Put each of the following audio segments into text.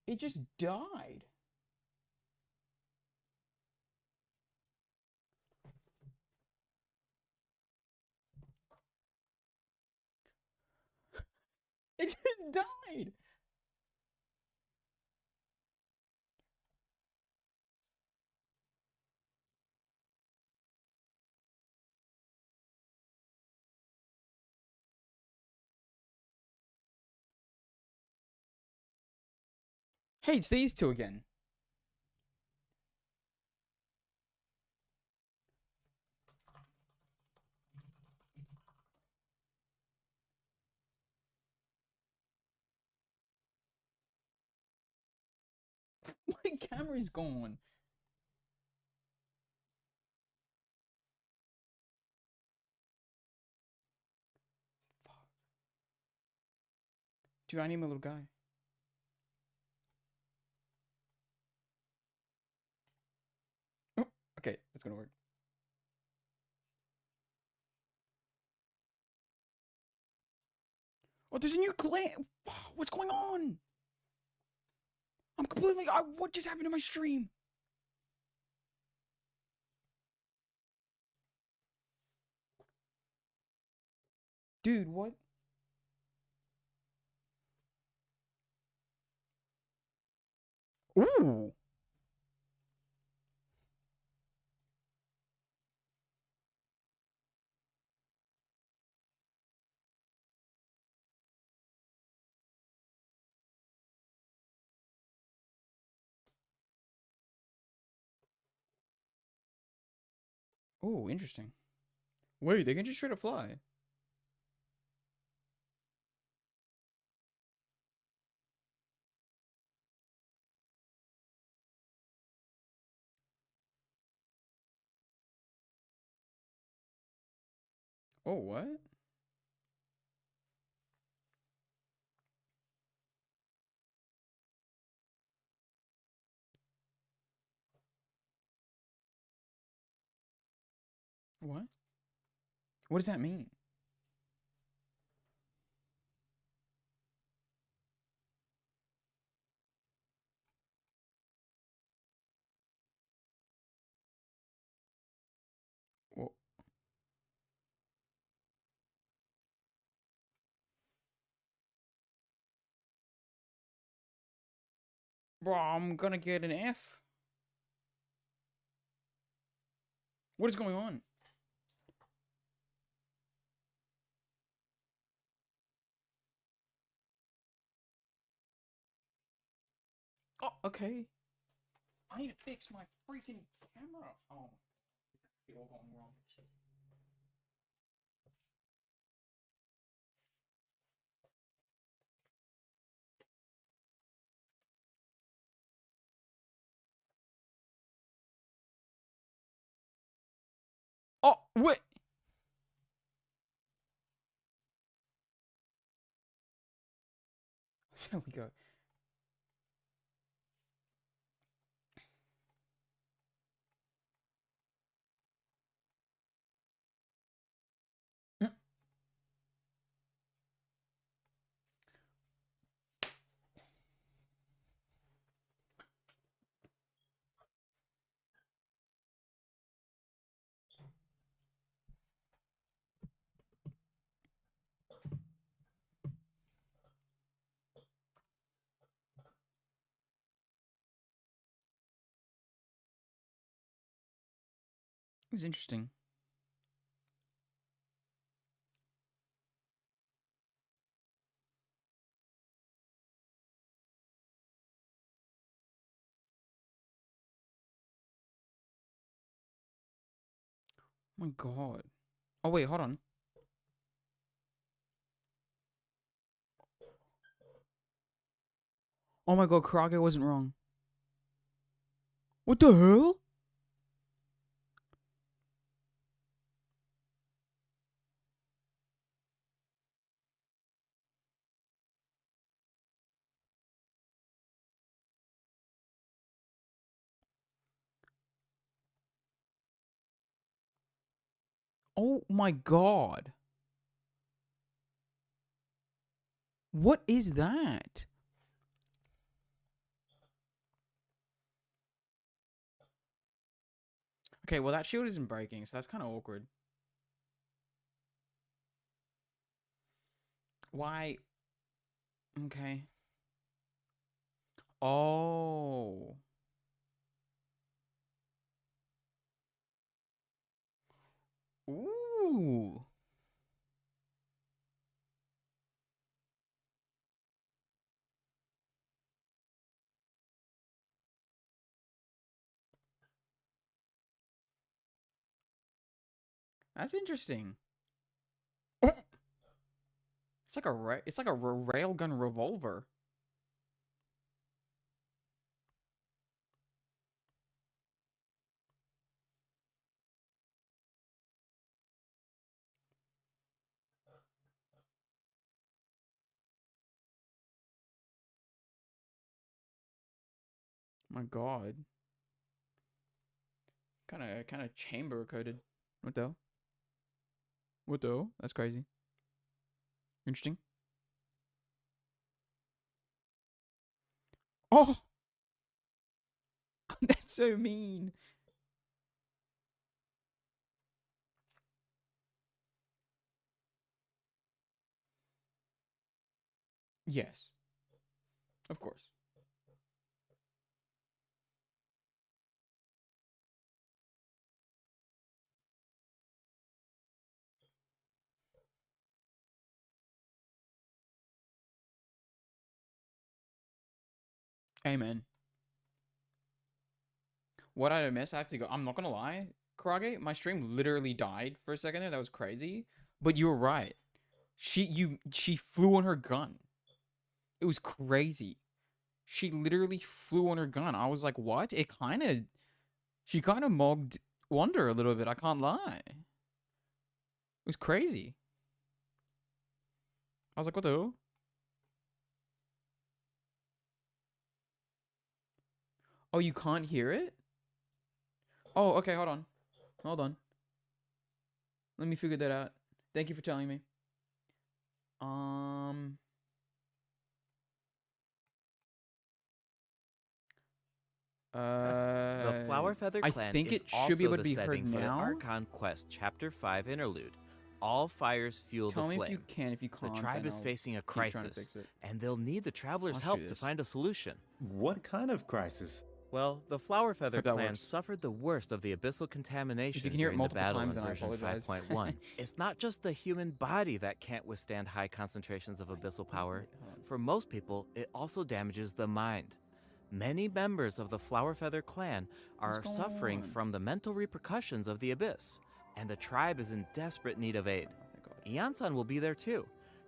It just died. It just died. Hey, it's these two again. My camera's gone. Dude, I need my little guy. Oh, okay, that's gonna work. Oh, there's a new glare. What's going on? I'm completely. What just happened to my stream? Dude, what? Ooh. Oh, interesting. Wait, they can just try to fly. Oh, what? What? What does that mean? Well, bro, I'm gonna get an F. What is going on? Oh, okay. I need to fix my freaking camera. Oh, it's all going wrong. Oh, wait. There we go. Mm. It's interesting. Oh my god. Oh wait, hold on. Oh my god, Krage wasn't wrong. What the hell? Oh my god. What is that? Okay, well that shield isn't breaking, so that's kind of awkward. Why? Okay. Oh. Ooh. That's interesting. It's like a railgun revolver. My God. Kind of chamber coded. What the hell? What the hell? That's crazy. Interesting. Oh, that's so mean. Yes, of course. Amen. What did I miss? I have to go. I'm not gonna lie, Karage. My stream literally died for a second there. That was crazy. But you were right. She flew on her gun. It was crazy. She literally flew on her gun. I was like, what? She kind of mogged Wonder a little bit. I can't lie. It was crazy. I was like, what the hell? Oh, you can't hear it? Oh, okay, hold on. Hold on. Let me figure that out. Thank you for telling me. The Flower Feather I Clan think is it should also be able to the be heard setting for the now. Archon Quest Chapter 5 Interlude. All fires fuel Tell the me flame. if you can. If you can't, The tribe then is I'll facing a keep trying to crisis, fix it. and they'll need the travelers' I'll help shoot to this. find a solution. What kind of crisis? Well, the Flower Feather Hope that Clan works. suffered the worst of the abyssal contamination If you can hear it during the multiple battle times, in then I version apologize. 5.1. It's not just the human body that can't withstand high concentrations of abyssal power. Wait, hold on. For most people, it also damages the mind. Many members of the Flower Feather Clan are What's going suffering on? from the mental repercussions of the abyss, and the tribe is in desperate need of aid. Oh, thank God. Iansan will be there too.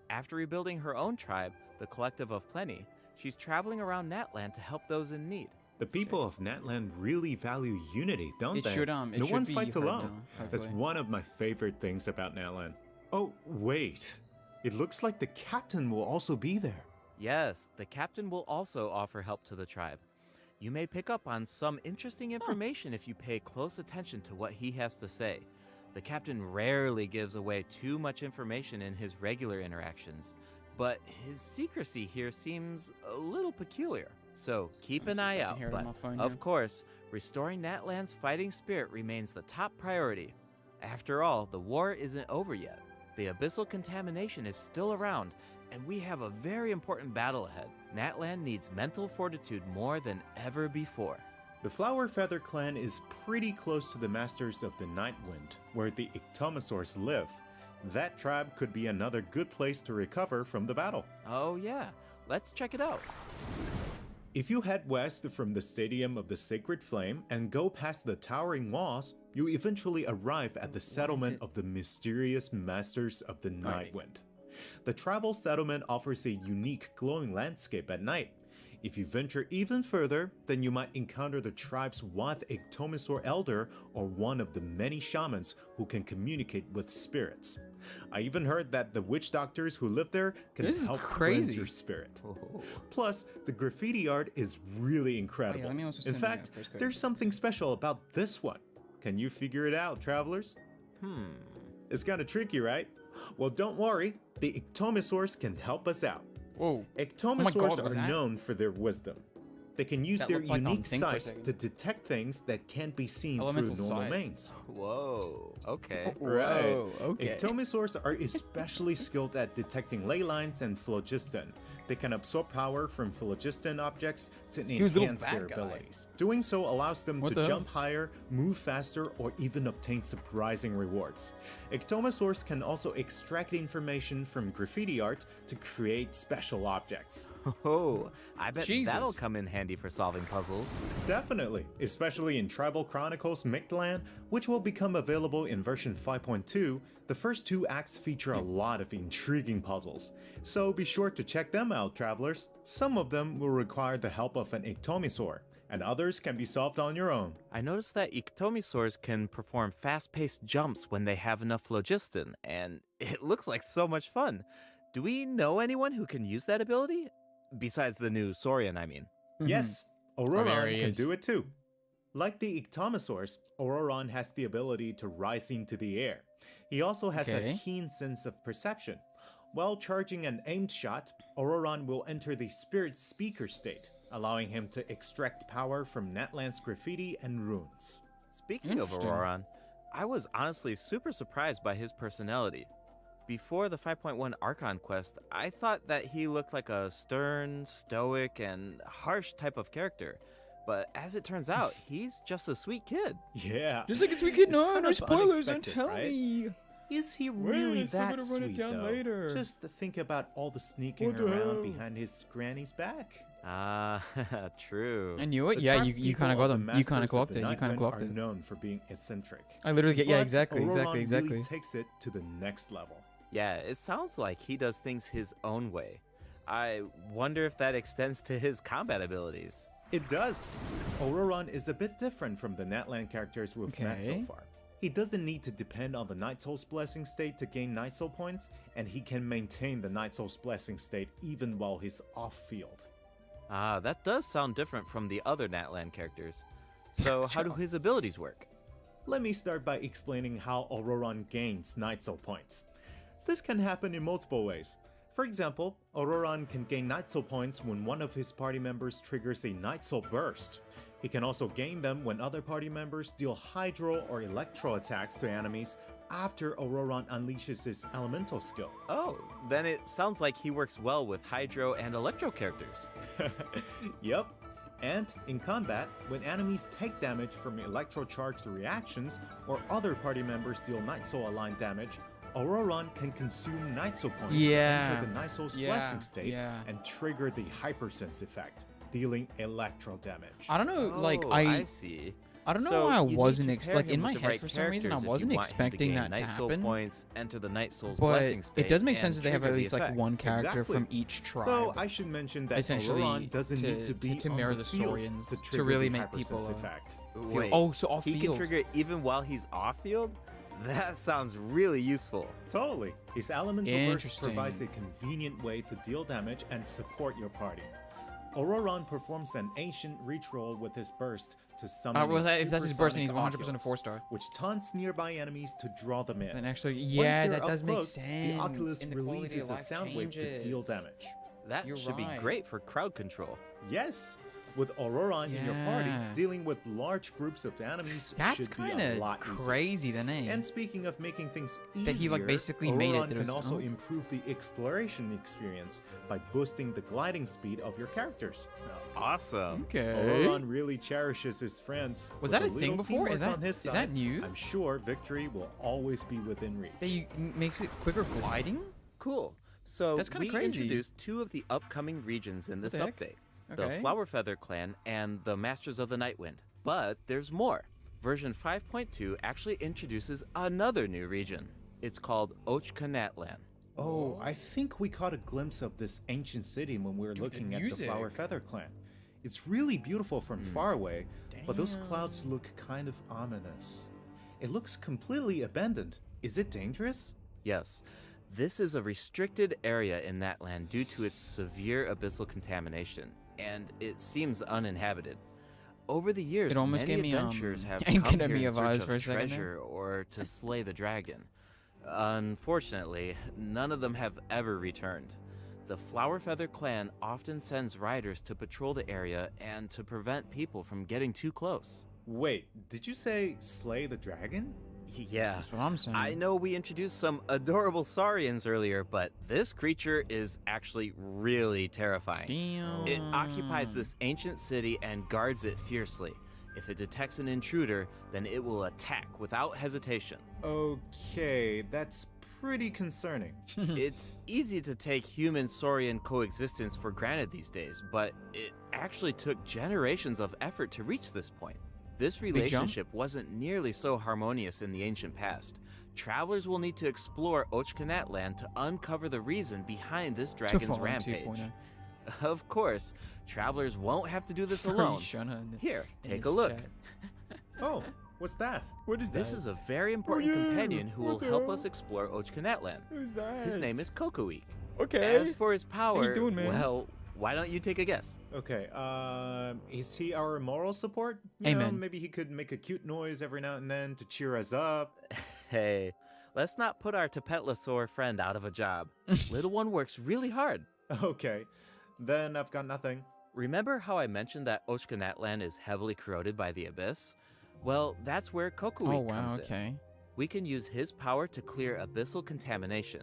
After rebuilding her own tribe, the Collective of Plenty, she's traveling around Natland to help those in need. The people of Natland really value unity, don't It they? should no should one be fights heard alone. now, That's hopefully. one of my favorite things about Natland. Oh, wait. It looks like the captain will also be there. Yes, the captain will also offer help to the tribe. You may pick up on some interesting information if you pay close attention to what he has to say. The captain rarely gives away too much information in his regular interactions, but his secrecy here seems a little peculiar. So keep Let me an see if I eye can out, hear it on but my phone of here. course, restoring Natland's fighting spirit remains the top priority. After all, the war isn't over yet. The abyssal contamination is still around, and we have a very important battle ahead. Natland needs mental fortitude more than ever before. The Flower Feather Clan is pretty close to the Masters of the Night Wind, where the Ictomosaurs live. That tribe could be another good place to recover from the battle. Oh yeah, let's check it out. If you head west from the Stadium of the Sacred Flame and go past the towering walls, you eventually arrive at the settlement of the mysterious Masters of the Night Wind. The tribal settlement offers a unique glowing landscape at night. If you venture even further, then you might encounter the tribe's Wath Ictomosaur Elder or one of the many shamans who can communicate with spirits. I even heard that the witch doctors who live there can This is help cleanse crazy. your spirit. Oh. Plus, the graffiti art is really incredible. let me also In send you fact, that first code. there's something special about this one. Can you figure it out, travelers? It's kind of tricky, right? Well, don't worry. The Ictomosaurs can help us out. Whoa. Ictomosaurs God, was are that? known for their wisdom. They can use That their looked like unique Thing for a sight second. to detect things that can't be seen Elemental through normal sight. means. Whoa. Okay. Right. Whoa, okay. Ectomosaurs are especially skilled at detecting ley lines and phlogiston. They can absorb power from phlogiston objects to Dude, little enhance their bad guy. abilities. Doing so allows them What to the hell? jump higher, move faster, or even obtain surprising rewards. Ectomosaurs can also extract information from graffiti art to create special objects. Oh, I bet that'll Jesus. come in handy for solving puzzles. Definitely, especially in Tribal Chronicles Mictlan, which will become available in version 5.2. The first 2 acts feature a lot of intriguing puzzles, so be sure to check them out, travelers. Some of them will require the help of an Ectomosaur, and others can be solved on your own. I noticed that ectomosaurs can perform fast-paced jumps when they have enough phlogiston, and it looks like so much fun. Do we know anyone who can use that ability? Besides the new Saurian, I mean. Yes, there Auroron he can is. do it too. Like the Ectomosaurs, Auroron has the ability to rise into the air. He also has a Okay. keen sense of perception. While charging an aimed shot, Auroron will enter the Spirit Speaker state, allowing him to extract power from Natlan's graffiti and runes. Speaking of Interesting. Auroron, I was honestly super surprised by his personality. Before the 5.1 Archon quest, I thought that he looked like a stern, stoic, and harsh type of character. But as it turns out, he's just a sweet kid. Yeah. Just like it's we kid. It's No, kind no of spoilers. Don't unexpected, tell right? me. Is he Wait, really I'm still that gonna run it sweet, down though? later. Just to think about all the sneaking What the around hell? behind his granny's back. Ah, true. I knew it. The Yeah, you tribespeople kind of got of the them. You Masters kind of of clocked the it. You kind Nightwind of clocked are it. known for being eccentric. I literally get. Yeah, But exactly, Auroron exactly. really takes it to the next level. Yeah, it sounds like he does things his own way. I wonder if that extends to his combat abilities. It does. Auroron is a bit different from the Natlan characters we've met so Okay. far. He doesn't need to depend on the Night Soul's Blessing state to gain Night Soul points, and he can maintain the Night Soul's Blessing state even while he's off-field. Ah, that does sound different from the other Natlan characters. So how do his abilities work? Let me start by explaining how Auroron gains Night Soul points. This can happen in multiple ways. For example, Auroron can gain Night Soul points when one of his party members triggers a Night Soul burst. He can also gain them when other party members deal Hydro or Electro attacks to enemies after Auroron unleashes his elemental skill. Oh, then it sounds like he works well with Hydro and Electro characters. Yep. And in combat, when enemies take damage from electro-charged reactions or other party members deal Night Soul aligned damage, Auroron can consume Night Soul points to Yeah. enter the Night Soul's Yeah, Blessing state yeah. and trigger the Hypersense effect, dealing electro damage. I don't know. Like Oh, I see. I don't know So why I you need wasn't to pair like him in with my the head right for some reason I characters if you wasn't want him to expecting gain that to Night Soul happen. points, enter the Night Soul's But Blessing state, it does make and sense that they have at trigger the least like effect. one character Exactly. from each tribe. Though I should mention that essentially Auroron doesn't need to be to on mirror the the field Saurians to, to trigger really the make people, Hypersense effect. Wait, oh, so off he can field. trigger it even while he's off field? That sounds really useful. Totally. His elemental burst Interesting. provides a convenient way to deal damage and support your party. Auroron performs an ancient reach roll with his burst to summon well, a if that's his burst, then he's supersonic 100% a Oculus, 4-star. which taunts nearby enemies to draw them in. Then actually, Once yeah, they're that up does make close, sense. The Oculus and the quality releases of a life sound wave to deal changes. damage. That You're should right. be great for crowd control. Yes, with Auroron in your party, Yeah. dealing with large groups of enemies That's should be kind a lot of easier. crazy, the name. And speaking of making things easier, That he, like, basically made it Auroron that it can was- also oh. improve the exploration experience by boosting the gliding speed of your characters. Awesome. Okay. Auroron really cherishes his friends. Was With that a a thing little before? Is teamwork that- on his is that side, new? I'm sure victory will always be within reach. That you makes it quicker gliding? Cool. So That's kinda we crazy. introduced two of the upcoming regions in this the heck? update. Okay. The Flower Feather Clan and the Masters of the Nightwind. But there's more. Version 5.2 actually introduces another new region. It's called Ochkanatlan. Oh, I think we caught a glimpse of this ancient city when we were looking at the Flower music. Feather Clan. It's really beautiful from far away, but those clouds look kind of ominous. It looks completely abandoned. Is it dangerous? Yes, this is a restricted area in that land due to its severe abyssal contamination, and it seems uninhabited. Over the years, It almost many gave me, adventurers have Hank come and here me in vibes search for a of second there. treasure or to slay the dragon. Unfortunately, none of them have ever returned. The Flower Feather clan often sends riders to patrol the area and to prevent people from getting too close. Wait, did you say slay the dragon? Yeah, That's what I'm saying. I know we introduced some adorable saurians earlier, but this creature is actually really terrifying. Damn. It occupies this ancient city and guards it fiercely. If it detects an intruder, then it will attack without hesitation. Okay, that's pretty concerning. It's easy to take human-saurian coexistence for granted these days, but it actually took generations of effort to reach this point. This jump? relationship wasn't nearly so harmonious in the ancient past. Travelers will need to explore Ochkanat land to uncover the reason behind this dragon's rampage. 2.0. Of course, travelers won't have to do this Pretty alone. Shana in the- Here, in take this a look. chat. Oh, what's that? What is This is a very important yeah, companion who what will the help hell? us explore Ochkanat land. Who's that? His name is Kokoweek. Okay. As for his power, doing, man? well, why don't you take a guess? Okay, is he our moral support? You know, Amen. maybe he could make a cute noise every now and then to cheer us up. Hey, let's not put our Tapetlosaur friend out of a job. Little one works really hard. Okay, then I've got nothing. Remember how I mentioned that Ochkanat land is heavily corroded by the abyss? Well, that's where Kokoweek Oh wow. comes in. Okay. We can use his power to clear abyssal contamination.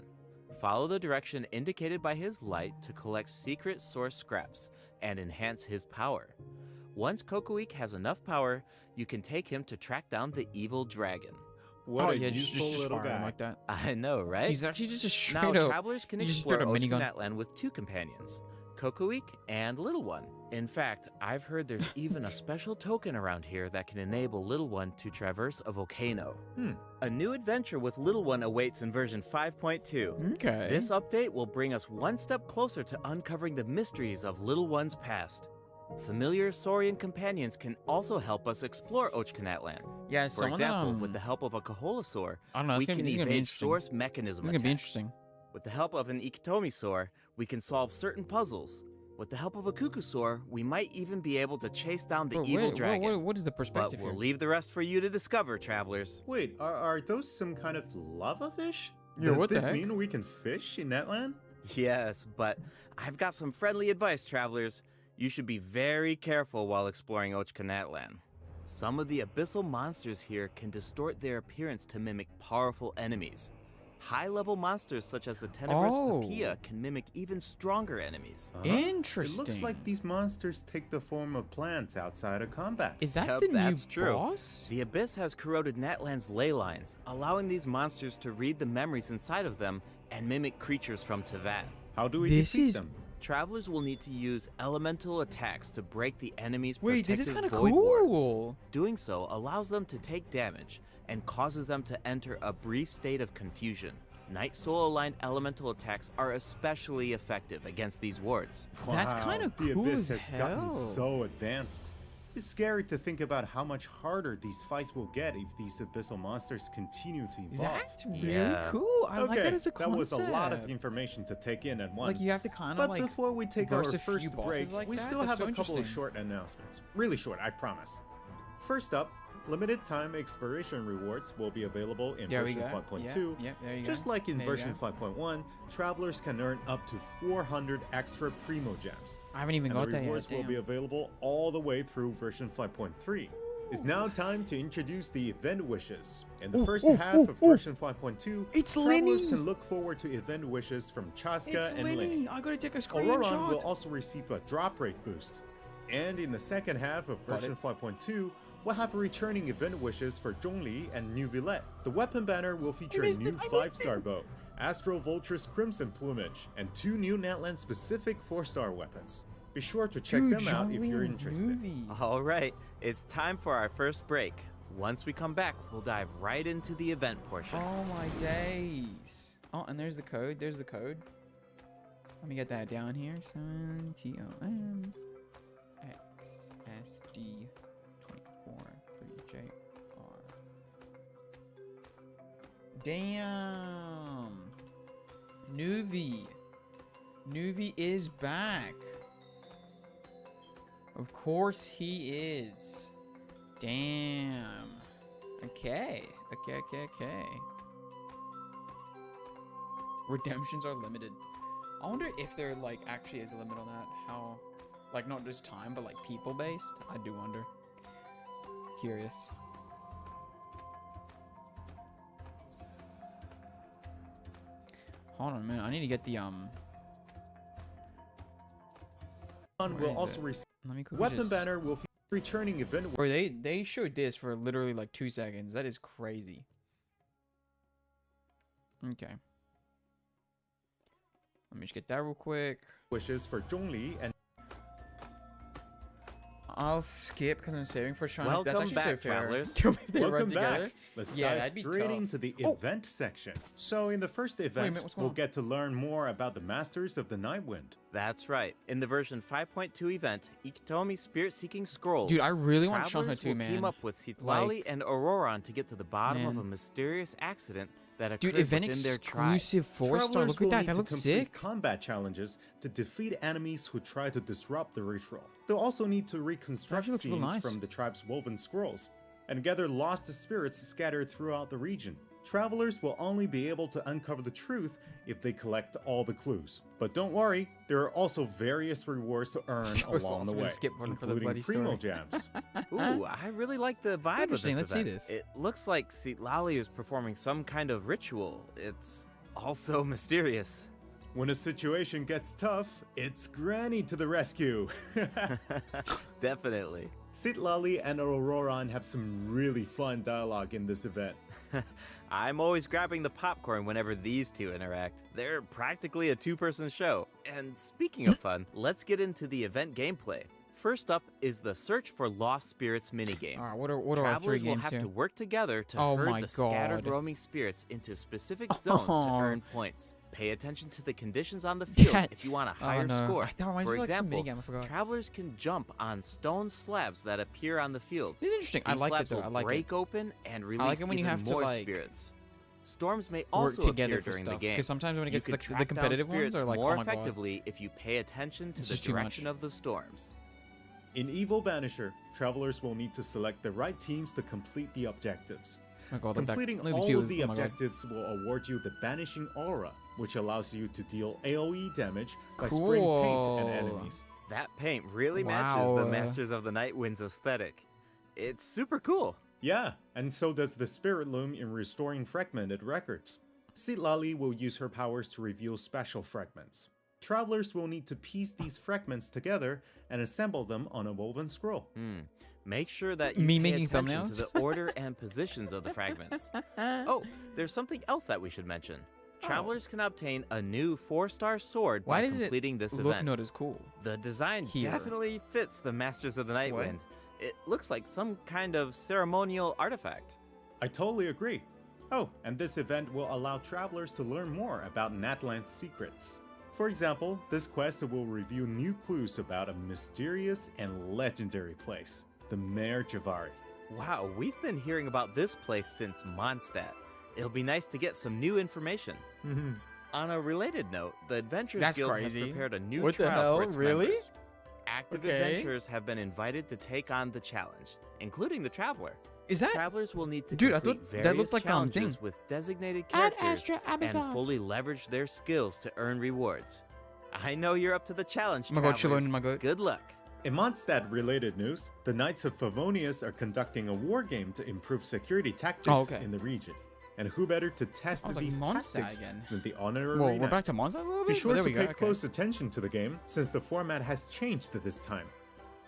Follow the direction indicated by his light to collect secret source scraps and enhance his power. Once Kokoweek has enough power, you can take him to track down the evil dragon. What oh a yeah, useful little fire him guy. like that. I know, right? He's actually just a straight Now, up. travelers can he just explore shot a minigun. Ochkanat land with two companions, Kokoweek and Little One. In fact, I've heard there's even a special token around here that can enable Little One to traverse a volcano. A new adventure with Little One awaits in version 5.2. Okay. This update will bring us one step closer to uncovering the mysteries of Little One's past. Familiar Saurian companions can also help us explore Ochkanat land. Yeah. For example, with the help of a Koholosaur, I don't know. we This can is gonna be evade interesting. source mechanism This is gonna be attacks. interesting. With the help of an Ikitomisaur, we can solve certain puzzles. With the help of a Kukusaur, we might even be able to chase down the Bro, evil wait, dragon. what is the But perspective we'll here? leave the rest for you to discover, travelers. Wait, are those some kind of lava fish? Yeah, Does what the this heck? mean we can fish in that land? Yes, but I've got some friendly advice, travelers. You should be very careful while exploring Ochkanat land. Some of the abyssal monsters here can distort their appearance to mimic powerful enemies. High-level monsters such as the Tenebrous Oh. Papilla can mimic even stronger enemies. Interesting. It looks like these monsters take the form of plants outside of combat. Is that Yep, the new that's true. boss? The Abyss has corroded Natland's ley lines, allowing these monsters to read the memories inside of them and mimic creatures from Tevat. How do we This defeat is- them? Travelers will need to use elemental attacks to break the enemy's Wait, this is protective kind of void wards. cool. Doing so allows them to take damage and causes them to enter a brief state of confusion. Night Soul aligned elemental attacks are especially effective against these wards. That's Wow, kinda The cool Abyss as has gotten hell. so advanced. It's scary to think about how much harder these fights will get if these abyssal monsters continue to evolve. That's really Yeah. cool. I like that as a that concept. was a lot of information to take in at once. Like you have to kind But of like. before we take our verse a few first bosses break, like we that? still That's have so a couple of interesting. short announcements. Really short, I promise. First up, limited time exploration rewards will be available in There we version go. 5.2. Yep, there you go. Just like in There you version go. 5.1, travelers can earn up to 400 extra Primo Gems. I haven't even And got the that yet. rewards will be damn. available all the way through version 5.3. It's now time to introduce the event wishes. In the first half of version 5.2, It's travelers Lenny! can look forward to event wishes from Chaska It's and Lenny. Lenny. I gotta take a Auroron will screenshot. also receive a drop rate boost. And in the second half of Got version it. 5.2, we'll have returning event wishes for Zhongli and New Villette. The weapon banner will feature a missed new it, I missed 5-star bow, Astral Vulture's Crimson Plumage, and 2 new Natland specific 4-star weapons. Be sure to check Dude, them out if Zhongli you're in the interested. movie. All right, it's time for our first break. Once we come back, we'll dive right into the event portion. Oh my days. Oh, and there's the code. There's the code. Let me get that down here. TOM XSD 243JR. Damn. Nuvi. Nuvi is back. Of course he is. Damn. Okay. Okay. Redemptions are limited. I wonder if there like actually is a limit on that. How, like not just time, but like people based. I do wonder. Curious. Hold on a minute. I need to get the where Will is also it? receive Let me quickly weapon just... banner will feature returning event. Or they showed this for literally like 2 seconds. That is crazy. Okay. Let me just get that real quick. Wishes for Zhongli and I'll skip because I'm saving for Sean. That's Welcome actually back, so fair. travelers. Kill me if they run welcome together. back. Let's Yeah, dive that'd be straight tough. into the Oh. event section. So in the first a event, minute, what's going we'll on? get to learn more about the Masters of the Nightwind. That's right. In the version 5.2 event, Ikitomi Spirit-Seeking Scrolls. Dude, I really want Sean travelers too, will man. team up with Citlali Like- and Auroron to get to the bottom of Man. a mysterious accident that occurred Dude, event within their tribe. exclusive 4-star. Travelers Look will at that. need That to looks complete sick. combat challenges to defeat enemies who try to disrupt the ritual. They'll also need to reconstruct Actually looks real scenes nice. from the tribe's woven scrolls and gather lost spirits scattered throughout the region. Travelers will only be able to uncover the truth if they collect all the clues. But don't worry, there are also various rewards to earn was along the awesome. way, Skip one for the including bloody primo story. jams. Ooh, I really like the vibe of Interesting, this let's see event. this. It looks like Citlali is performing some kind of ritual. It's also mysterious. When a situation gets tough, it's Granny to the rescue. Definitely. Citlali and Auroron have some really fun dialogue in this event. I'm always grabbing the popcorn whenever these two interact. They're practically a two-person show. And speaking of fun, let's get into the event gameplay. First up is the Search for Lost Spirits minigame. All right, what are our 3 Travelers will games have here? to work together to Oh herd my the scattered God. roaming spirits into specific zones Oh. to earn points. Pay attention to the conditions on the field That- if you want a Oh, higher no. score. That reminds For me of, like, some example, minigame, I forgot. travelers can jump on stone slabs that appear on the field. This is interesting. I These like it slabs though. will I like break it. open and release like it when you even have to, more like, spirits. Storms may Work also together appear for during stuff. the game. Because sometimes when it You gets can the track down competitive ones spirits are like, more oh my god. effectively if you pay attention to It's the just too much. direction of the storms. In Evil Banisher, travelers will need to select the right teams to complete the objectives. Oh my god, Completing look at these all people. of the Oh my God. objectives will award you the Banishing Aura, which allows you to deal AoE damage by spraying paint Cool. at enemies. That paint really matches Wow. the Masters of the Nightwind's aesthetic. It's super cool. Yeah, and so does the Spirit Loom in restoring fragmented records. Citlali will use her powers to reveal special fragments. Travelers will need to piece these fragments together and assemble them on a woven scroll. Make sure that you Me pay making attention thumbnails? to the order and positions of the fragments. Oh, there's something else that we should mention. Travelers can obtain a new 4-star sword Why by does completing it this look event. not as cool? The design Here. definitely fits the Masters of the Nightwind. It looks like some kind of ceremonial artifact. I totally agree. Oh, and this event will allow travelers to learn more about Natland's secrets. For example, this quest will reveal new clues about a mysterious and legendary place, the Mare Javari. Wow, we've been hearing about this place since Mondstadt. It'll be nice to get some new information. On a related note, the Adventurers That's Guild crazy. has prepared a new What the trial hell? for its Really? members. Active Okay. adventurers have been invited to take on the challenge, including the Traveler. Is that Travelers will need to Dude, I complete thought various that looked like challenges thing. with designated Ad characters Astra and Abyssals. fully leverage their skills to earn rewards. I know you're up to the challenge, Oh my god, Travelers. Chillon, my god. Good luck. In Mondstadt-related news, the Knights of Favonius are conducting a war game to improve security tactics Oh, okay. in the region. And who better to test I was like, these Mondstadt tactics again. than the Honor Whoa, Arena? we're back to Monza a little bit? Be sure Oh, there to we pay go. Okay. close attention to the game, since the format has changed this time.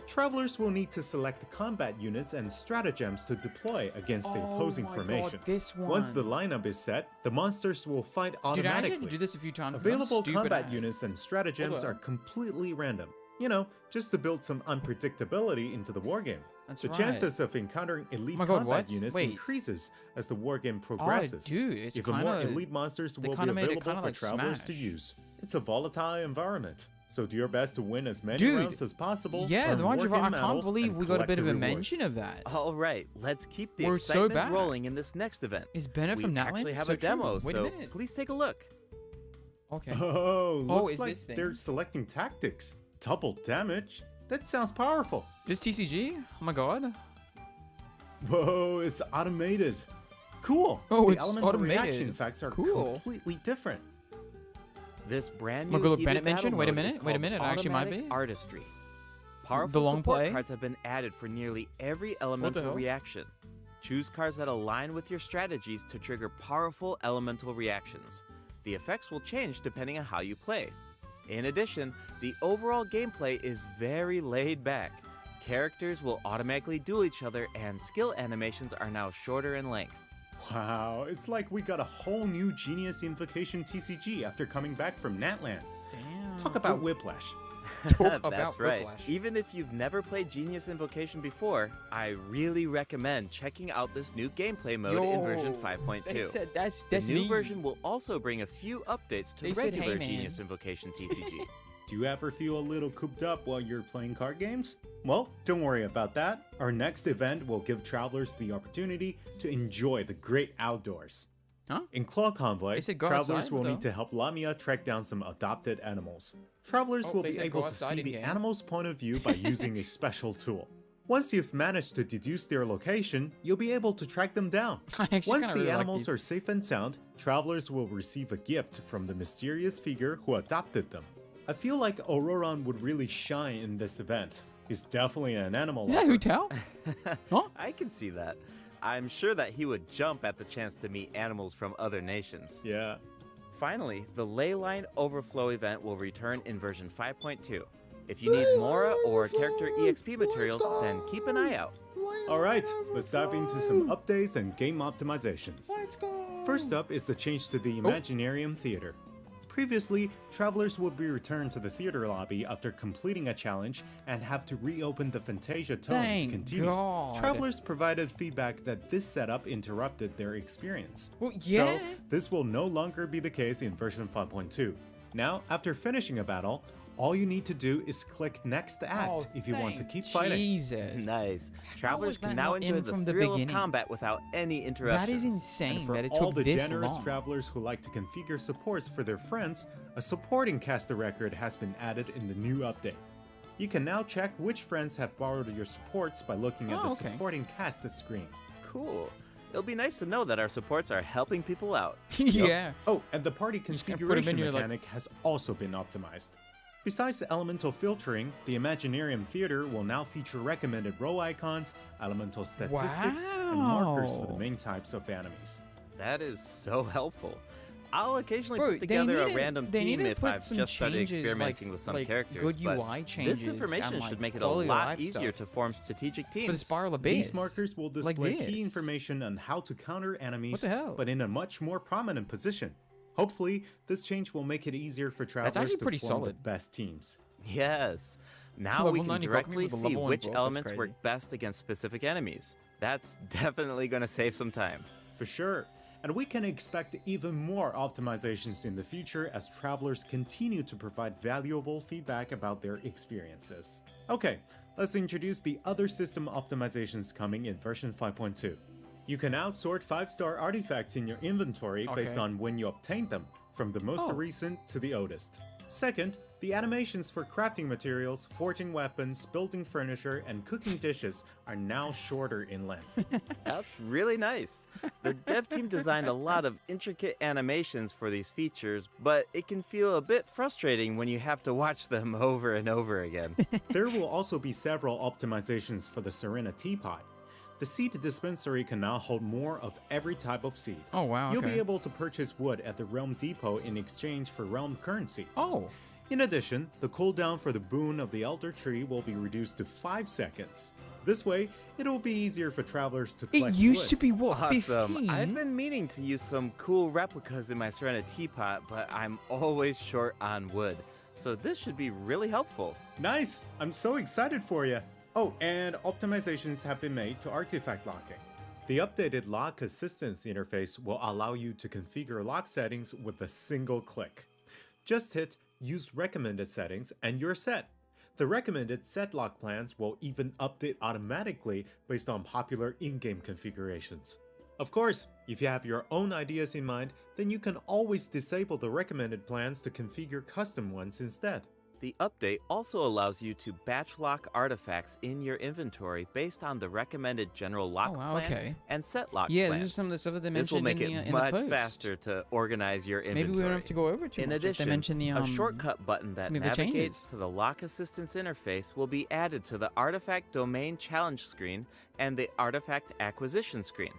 Travelers will need to select combat units and stratagems to deploy against the opposing my formation. God, this one. Once the lineup is set, the monsters will fight Dude, I actually automatically. had to do this a few times. 'cause I'm Available stupid combat ass. units and stratagems Hold are on. completely random. You know, just to build some unpredictability into the wargame. That's The right. chances of encountering elite Oh my God, combat what? units Wait. increases as the wargame progresses. dude, it's Even more kinda- elite monsters they will be kinda made it available kinda for like travelers to Smash. use. It's a volatile environment, so do your best to win as many Dude, rounds as possible. Yeah, earn the March of wargame I can't medals, believe and we got a collect bit the of a rewards. mention of that. All right, let's keep the We're so excitement back. rolling in this next event. Is Bennett we from Natland? actually have So a demo, true. Wait a so minute. please take a look. Okay. Oh, looks is like this thing? they're selecting tactics. Double damage? That sounds powerful. This TCG? Oh my god. Whoa, it's automated. Cool. Oh, the it's elemental reaction automated. effects are Cool. completely different. This brand My new good luck heated Bennett battle mentioned. Wait a mode is minute, wait a called minute, it actually might Automatic be. Artistry. The Powerful long support play? cards have been added for nearly every elemental hell? reaction. Choose cards that align with your strategies to trigger powerful elemental reactions. The effects will change depending on how you play. In addition, the overall gameplay is very laid back. Characters will automatically duel each other, and skill animations are now shorter in length. Wow, it's like we got a whole new Genius Invocation TCG after coming back from Natland. Damn. Talk about whiplash. Talk about That's right. Whiplash. Even if you've never played Genius Invocation before, I really recommend checking out this new gameplay mode in version 5.2. They said that's The new me. version will also bring a few updates to They said, "Hey, regular man." Genius Invocation TCG. Do you ever feel a little cooped up while you're playing card games? Well, don't worry about that. Our next event will give travelers the opportunity to enjoy the great outdoors. Huh? In Claw Convoy, They said go travelers outside, will though. need to help Lamia track down some adopted animals. Travelers Oh, will they be said able go to outside see in the game. animal's point of view by using a special tool. Once you've managed to deduce their location, you'll be able to track them down. I actually Once kinda the really like animals these. are safe and sound, travelers will receive a gift from the mysterious figure who adopted them. I feel like Auroron would really shine in this event. He's definitely an animal Is that lover. who tell? Huh? I can see that. I'm sure that he would jump at the chance to meet animals from other nations. Yeah. Finally, the Leyline Overflow event will return in version 5.2. If you need Mora or character EXP materials, then keep an eye out. Alright, let's dive into some updates and game optimizations. Let's go. First up is the change to the Imaginarium Theater. Previously, travelers would be returned to the theater lobby after completing a challenge and have to reopen the Fantasia Tome Thank to continue. God. Travelers provided feedback that this setup interrupted their experience. Well, yeah. So, this will no longer be the case in version 5.2. Now, after finishing a battle, all you need to do is click Next Act Oh, if you want to thank keep fighting. Jesus. Nice. Travelers was that can now not enjoy in the from the thrill of beginning? combat without any That interruptions. is insane And for that it all took the this generous long. travelers who like to configure supports for their friends, a supporting caster record has been added in the new update. You can now check which friends have borrowed your supports by looking at Oh, the okay. supporting cast screen. Cool. It'll be nice to know that our supports are helping people out. Yeah. Oh, and the party gotta put 'em configuration in your, like- mechanic has also been optimized. Besides the elemental filtering, the Imaginarium Theater will now feature recommended row icons, elemental statistics, and markers for the Wow. main types of enemies. That is so helpful. I'll occasionally Bro, put together a they random they need team to if put I've some just started changes, experimenting like- with some like characters. good but UI changes this information and, should like, make it a quality of lot life easier stuff. to form strategic teams. For the Spiral Abyss. These markers will Like display this. key information on how to counter enemies, What the hell? but in a much more prominent position. Hopefully, this change will make it easier for travelers actually to pretty form the solid. best teams. Yes. Now Level we can 90 Pokemon directly with a see level 1 which growth, that's elements crazy. work best against specific enemies. That's definitely going to save some time. For sure. And we can expect even more optimizations in the future as travelers continue to provide valuable feedback about their experiences. Okay, let's introduce the other system optimizations coming in version 5.2. You can now sort 5-star artifacts in your inventory based Okay. on when you obtained them, from the most Oh. recent to the oldest. Second, the animations for crafting materials, forging weapons, building furniture, and cooking dishes are now shorter in length. That's really nice. The dev team designed a lot of intricate animations for these features, but it can feel a bit frustrating when you have to watch them over and over again. There will also be several optimizations for the Serena Teapot. The seed dispensary can now hold more of every type of seed. Oh, wow, You'll be okay. able to purchase wood at the Realm Depot in exchange for Realm currency. Oh. In addition, the cooldown for the boon of the Elder Tree will be reduced to 5 seconds. This way, it will be easier for travelers to It collect used wood. to be what? Awesome. 15? I've been meaning to use some cool replicas in my Serena teapot, but I'm always short on wood. So this should be really helpful. Nice! I'm so excited for you! Oh, and optimizations have been made to artifact locking. The updated lock assistance interface will allow you to configure lock settings with a single click. Just hit Use Recommended Settings and you're set. The recommended set lock plans will even update automatically based on popular in-game configurations. Of course, if you have your own ideas in mind, then you can always disable the recommended plans to configure custom ones instead. The update also allows you to batch lock artifacts in your inventory based on the recommended general lock Oh, wow, plan okay. and set lock Yeah, plans. this is some of the stuff that they This will mentioned make in it the much post. faster to organize your inventory. Maybe we don't have to go over too In much. If they addition, mention the a shortcut button that some of the navigates changes. to the lock assistance interface will be added to the artifact domain challenge screen and the artifact acquisition screen.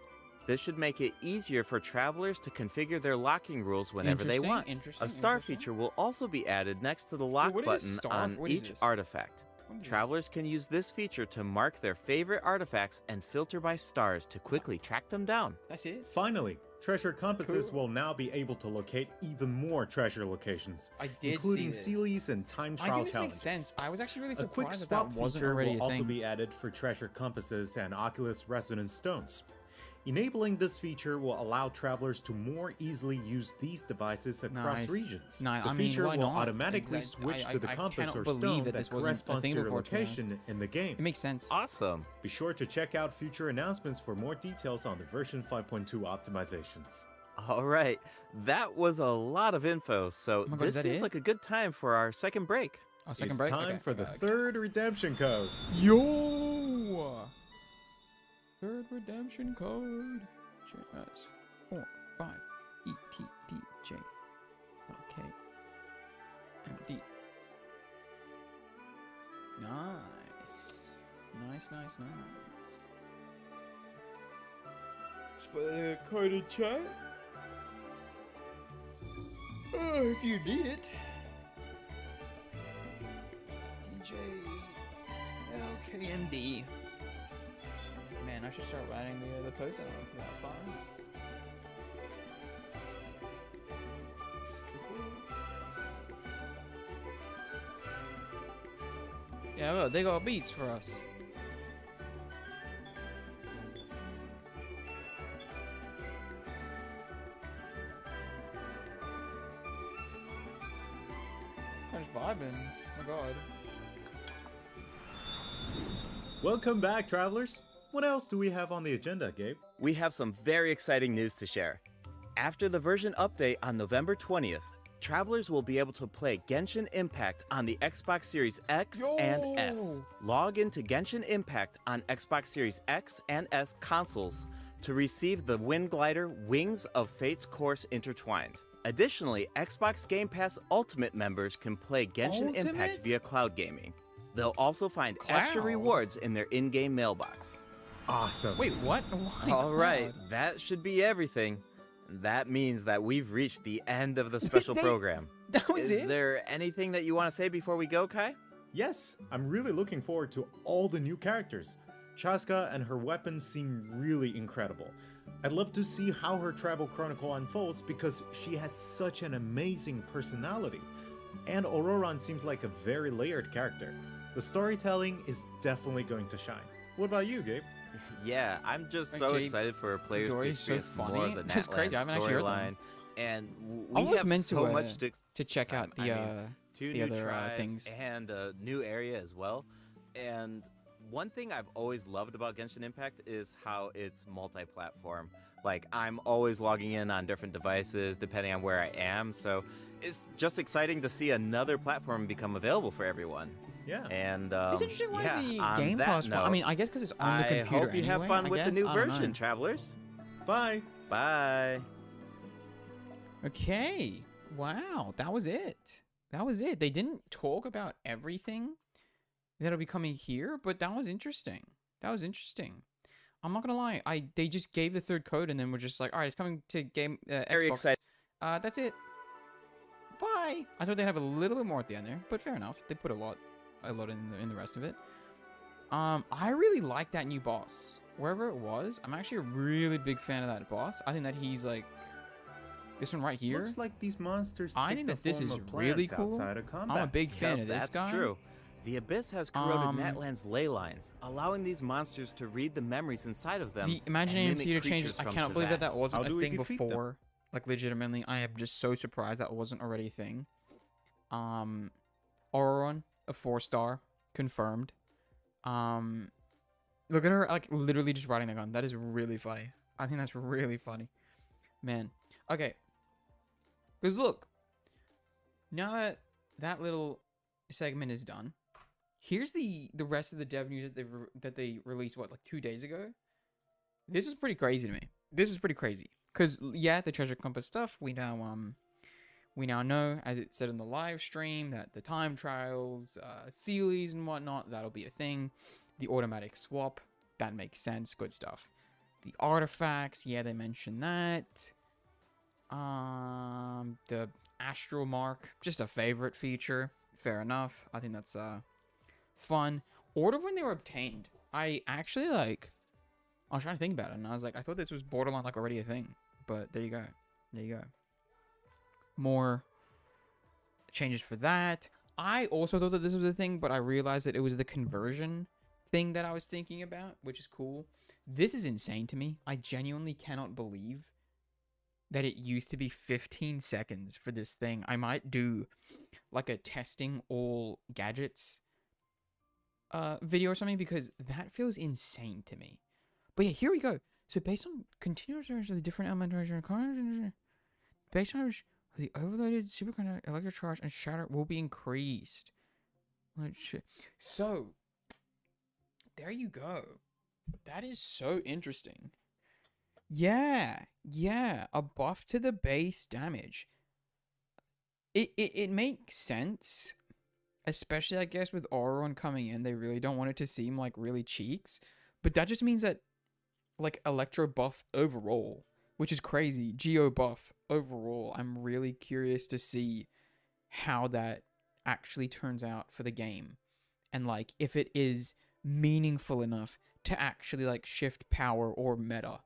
This should make it easier for travelers to configure their locking rules whenever they want. A star feature will also be added next to the lock what is button star? on What is each this? artifact. What is this? Travelers can use this feature to mark their favorite artifacts and filter by stars to quickly track them down. That's it. Finally, treasure compasses Cool. will now be able to locate even more treasure locations, I did including see this. Sealies and time I trial think this challenges. makes sense. I was actually really A quick surprised that swap that wasn't feature already will a also thing. be added for treasure compasses and Oculus resonance stones. Enabling this feature will allow travelers to more easily use these devices across Nice. regions. Nice. The I mean, feature why will not? automatically Exact- switch I- to the I compass cannot or believe stone that that this wasn't a corresponds thing to your before, to be honest. location in the game. It makes sense. Awesome. Be sure to check out future announcements for more details on the version 5.2 optimizations. All right, that was a lot of info, so Oh my God, is this that seems it? like a good time for our second break. Oh, second It's break. time Okay, for the okay. third redemption code. Yo! Third redemption code. JS 45 ETDJ. Okay. MD. Nice. Nice. Just put the code in chat. If you need it. DJ LKMD. Man, I should start writing the post out for that file. Yeah, look, they got beats for us. I'm just vibing. Oh my god. Welcome back, travelers. What else do we have on the agenda, Gabe? We have some very exciting news to share. After the version update on November 20th, travelers will be able to play Genshin Impact on the Xbox Series X and S. Yo! Log into Genshin Impact on Xbox Series X and S consoles to receive the Wind Glider Wings of Fate's Course Intertwined. Additionally, Xbox Game Pass Ultimate members can play Genshin Impact Ultimate? via cloud gaming. They'll also find extra Cloud? rewards in their in-game mailbox. Awesome. Wait, what? Why All right, cloud? that should be everything. That means that we've reached the end of the special They- program. That was Is it? there anything that you want to say before we go, Kai? Yes, I'm really looking forward to all the new characters. Chaska and her weapons seem really incredible. I'd love to see how her travel chronicle unfolds because she has such an amazing personality. And Auroran seems like a very layered character. The storytelling is definitely going to shine. What about you, Gabe? Yeah, I'm just Like so Jade excited for players to Dory's so experience more funny. of the That's crazy, I Natlan haven't actually heard storyline. them. And I we was have meant so to, much to check out the two the new other, tribes things. and a new area as well. And one thing I've always loved about Genshin Impact is how it's multi-platform. Like, I'm always logging in on different devices depending on where I am, so it's just exciting to see another platform become available for everyone. Yeah. And It's interesting why yeah, the on Game that Pass. I note, mean, I guess because it's on the computer. I hope you have anyway, fun I with the guess. new I don't version, know. travelers. Bye. Bye. Okay. Wow, that was it. That was it. They didn't talk about everything that'll be coming here, but that was interesting. That was interesting. I'm not gonna lie. They just gave the third code and then we're just like, all right, it's coming to game Very Xbox. excited. That's it. Bye. I thought they'd have a little bit more at the end there, but fair enough. They put a lot in the rest of it. I really like that new boss. Wherever it was, I'm actually a really big fan of that boss. I think that he's like this one right here. Looks like these monsters I take think the that this form is of really plants cool. outside of combat. I'm a big fan Yep, of this that's guy. true. The Abyss has corroded Um, Natlan's ley lines, allowing these monsters to read the memories inside of them. The and imaginary mimic theater changes. creatures I from cannot believe that Teyvat. wasn't How a do we thing defeat them? before. Like legitimately, I am just so surprised that wasn't already a thing. Auron, a 4-star, confirmed. Look at her, like literally just riding the gun. That is really funny. I think that's really funny, man. Okay, because look, now that little segment is done. Here's the rest of the dev news that they released, what, like 2 days ago? This was pretty crazy to me. This was pretty crazy. Because, yeah, the treasure compass stuff, we now know, as it said in the live stream, that the time trials, Sealies and whatnot, that'll be a thing. The automatic swap, that makes sense, good stuff. The artifacts, yeah, they mentioned that. The astral mark, just a favorite feature. Fair enough. I think that's fun. Order when they were obtained. I actually I was trying to think about it, and I was like, I thought this was borderline like already a thing. But there you go. There you go. More changes for that. I also thought that this was a thing, but I realized that it was the conversion thing that I was thinking about, which is cool. This is insane to me. I genuinely cannot believe that it used to be 15 seconds for this thing. I might do like a testing all gadgets video or something, because that feels insane to me. But yeah, here we go. So based on continuous of the different elementary cars, based on the overloaded superconductor electric charge and shatter will be increased. So there you go. That is so interesting. Yeah, a buff to the base damage. It makes sense, especially I guess with Auron coming in. They really don't want it to seem like really cheeks, but that just means that like Electro buff overall, which is crazy. Geo buff overall. I'm really curious to see how that actually turns out for the game, and like if it is meaningful enough to actually like shift power or meta.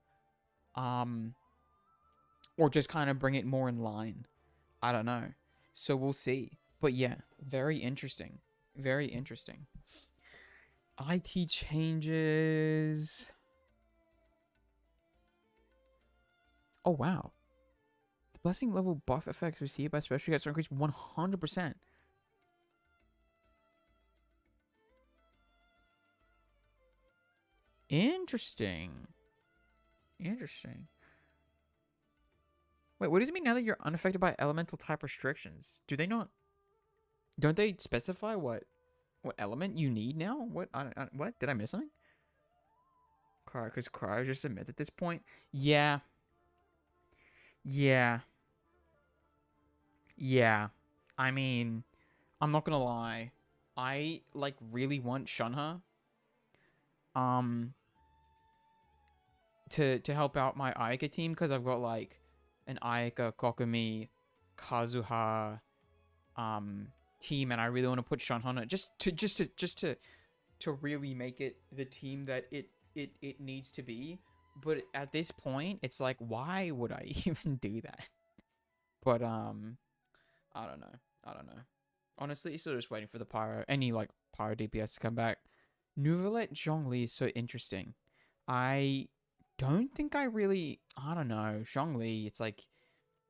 Or just kind of bring it more in line. I don't know. So we'll see. But yeah, very interesting. Very interesting. IT changes. Oh, wow. The blessing level buff effects received by special guests are increased 100%. Interesting. Interesting. Wait, what does it mean now that you're unaffected by elemental type restrictions? Do they not? Don't they specify what element you need now? What? What? Did I miss something? Because Cryo just submit at this point. Yeah. I mean, I'm not gonna lie. I like really want Shunha. To help out my Aika team, because I've got like an Aika, Kokumi, Kazuha team, and I really want to put Shunha on it just to really make it the team that it needs to be. But at this point, it's like, why would I even do that? But I don't know. Honestly, still just waiting for the pyro, any like pyro DPS to come back. Nouvellette Zhongli is so interesting. I don't think I don't know, Zhongli, it's like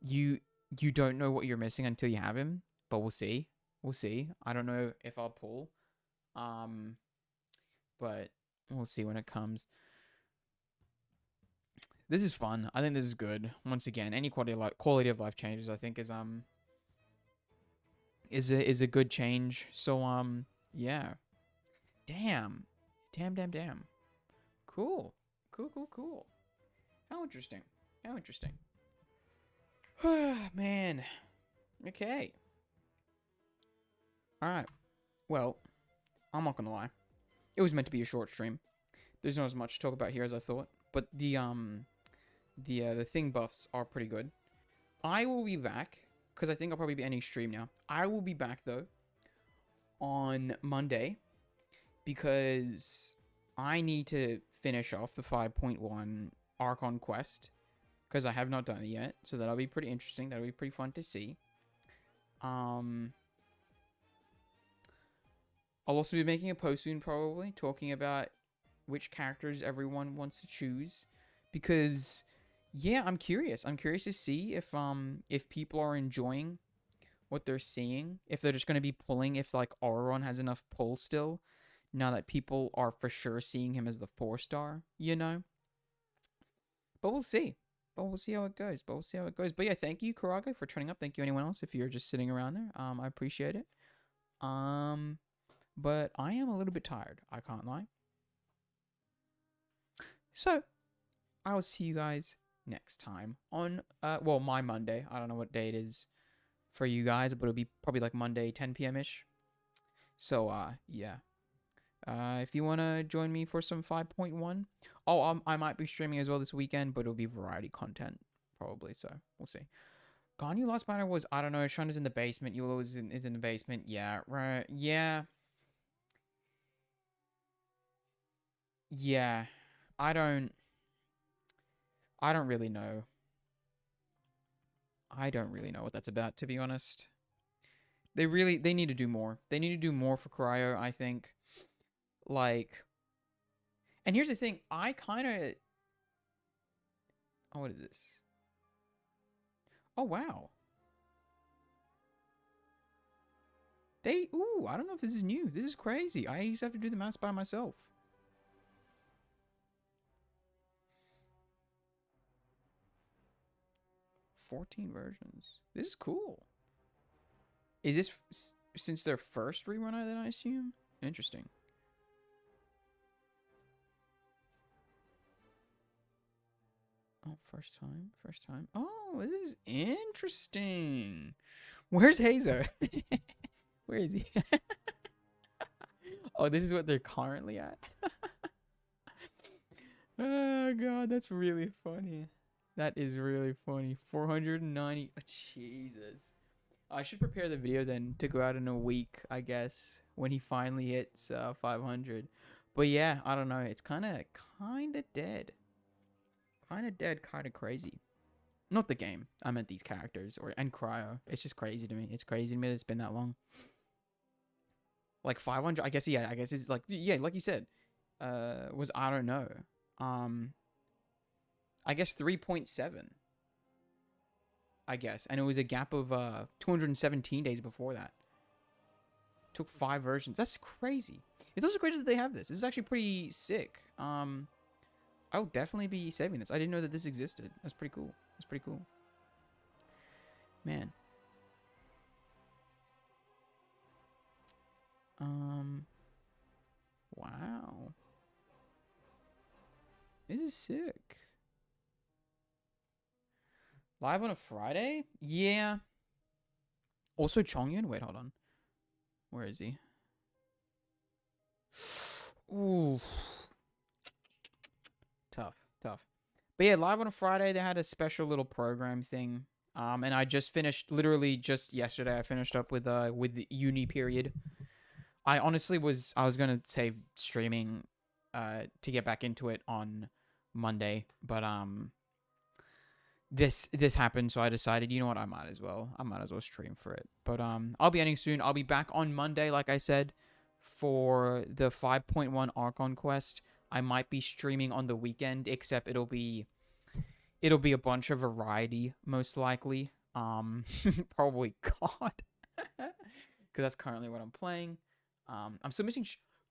you don't know what you're missing until you have him, but we'll see. I don't know if I'll pull. But we'll see when it comes. This is fun. I think this is good. Once again, any quality of life changes, I think is a good change. So yeah. Damn. Cool. How interesting. Man. Okay. Alright. Well, I'm not gonna lie. It was meant to be a short stream. There's not as much to talk about here as I thought. But the thing buffs are pretty good. I will be back, because I think I'll probably be ending stream now. I will be back, though, on Monday, because I need to finish off the 5.1 Archon quest, because I have not done it yet. So that'll be pretty interesting. That'll be pretty fun to see. I'll also be making a post soon, probably, talking about which characters everyone wants to choose, because yeah, I'm curious. I'm curious to see if people are enjoying what they're seeing, if they're just going to be pulling, if like Auron has enough pull still, now that people are for sure seeing him as the 4-star, you know? But we'll see. How it goes. But yeah, thank you, Karago, for turning up. Thank you, anyone else, if you're just sitting around there. I appreciate it. But I am a little bit tired. I can't lie. So, I will see you guys next time on, my Monday. I don't know what day it is for you guys, but it'll be probably like Monday, 10 p.m.-ish. So, yeah. If you want to join me for some 5.1. Oh, I might be streaming as well this weekend, but it'll be variety content, probably. So, we'll see. Ganyu last banner was, I don't know, Shun is in the basement. Yulo is in the basement. Yeah, right. Yeah. Yeah. I don't really know. I don't really know what that's about, to be honest. They need to do more. They need to do more for Cryo, I think. Like, and here's the thing, I kind of... Oh, what is this? Oh, wow. Ooh, I don't know if this is new. This is crazy. I used to have to do the math by myself. "14 versions. This is cool. Is this since their first rerun, then I assume? Interesting. Oh, first time. Oh, this is interesting. Where's Hazer? Where is he? Oh, this is what they're currently at? Oh, God, that's really funny. That is really funny. 490. Oh, Jesus. I should prepare the video then to go out in a week, I guess, when he finally hits 500. But yeah, I don't know. It's kind of dead. Kind of crazy. Not the game. I meant these characters and Cryo. It's just crazy to me. It's crazy to me that it's been that long. Like 500. I guess it's like, yeah, like you said. Was, I don't know. I guess 3.7. I guess. And it was a gap of 217 days before that. Took 5 versions. That's crazy. It's also crazy that they have this. This is actually pretty sick. I'll definitely be saving this. I didn't know that this existed. That's pretty cool. That's pretty cool. Man. Wow. This is sick. Live on a Friday? Yeah. Also Chongyun? Wait, hold on. Where is he? Ooh. Tough. But yeah, live on a Friday, they had a special little program thing. And I just finished, literally just yesterday, I finished up with the uni period. I honestly was gonna save streaming to get back into it on Monday, but this happened, so I decided, you know what, I might as well stream for it. But I'll be ending soon. I'll be back on Monday, like I said, for the 5.1 Archon quest. I might be streaming on the weekend, except it'll be a bunch of variety, most likely. Probably God, because that's currently what I'm playing. I'm still missing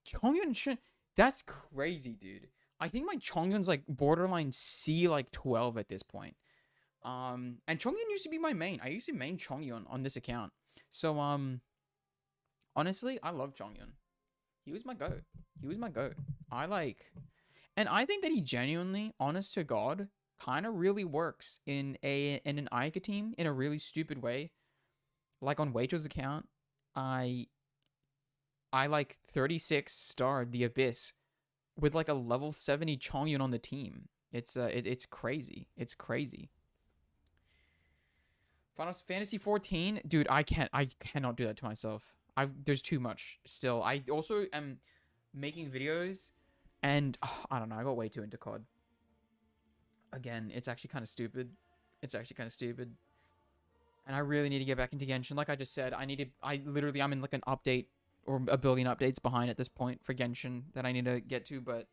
Chongyun Shin. That's crazy, dude. I think my Chongyun's like borderline C like 12 at this point. And Chongyun used to be my main. I used to main Chongyun on this account. So honestly, I love Chongyun. He was my goat. And I think that he genuinely, honest to God, kind of really works in an Ica team in a really stupid way. Like on Weicho's account, I like 36 starred the Abyss with like a level 70 Chongyun on the team. It's crazy. It's crazy. Final Fantasy 14, dude, I cannot do that to myself. There's too much still. I also am making videos, and I don't know, I got way too into COD. Again, it's actually kind of stupid. And I really need to get back into Genshin. Like I just said, I'm in like an update or a billion updates behind at this point for Genshin that I need to get to, but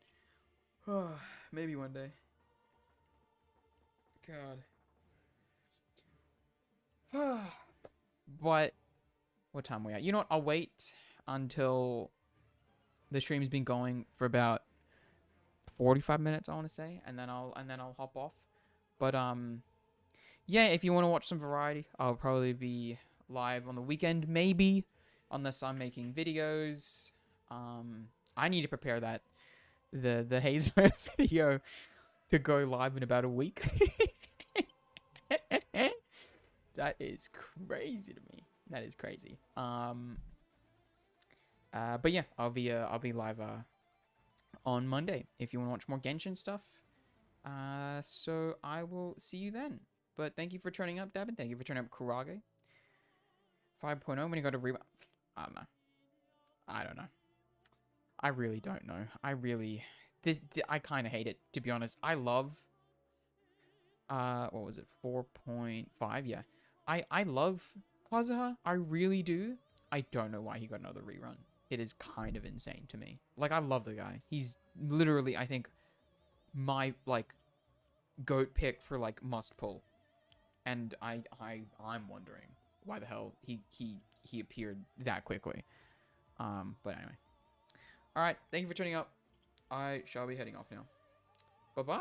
maybe one day. God. But what time are we at? You know what? I'll wait until the stream's been going for about 45 minutes, I want to say, and then I'll hop off. But yeah, if you want to watch some variety, I'll probably be live on the weekend, maybe unless I'm making videos. I need to prepare that the Hazer video to go live in about a week. That is crazy to me. That is crazy. But yeah, I'll be live on Monday if you want to watch more Genshin stuff. So I will see you then. But thank you for turning up, Dabin. Thank you for turning up, Kurage. 5.0 when you go to reboot. I don't know. I don't know. I really don't know. I kind of hate it, to be honest. I love what was it? 4.5, yeah. I love Kazuha. I really do. I don't know why he got another rerun. It is kind of insane to me. Like, I love the guy. He's literally, I think, my like GOAT pick for like must pull. And I'm wondering why the hell he appeared that quickly. But anyway. Alright, thank you for tuning up. I shall be heading off now. Bye-bye.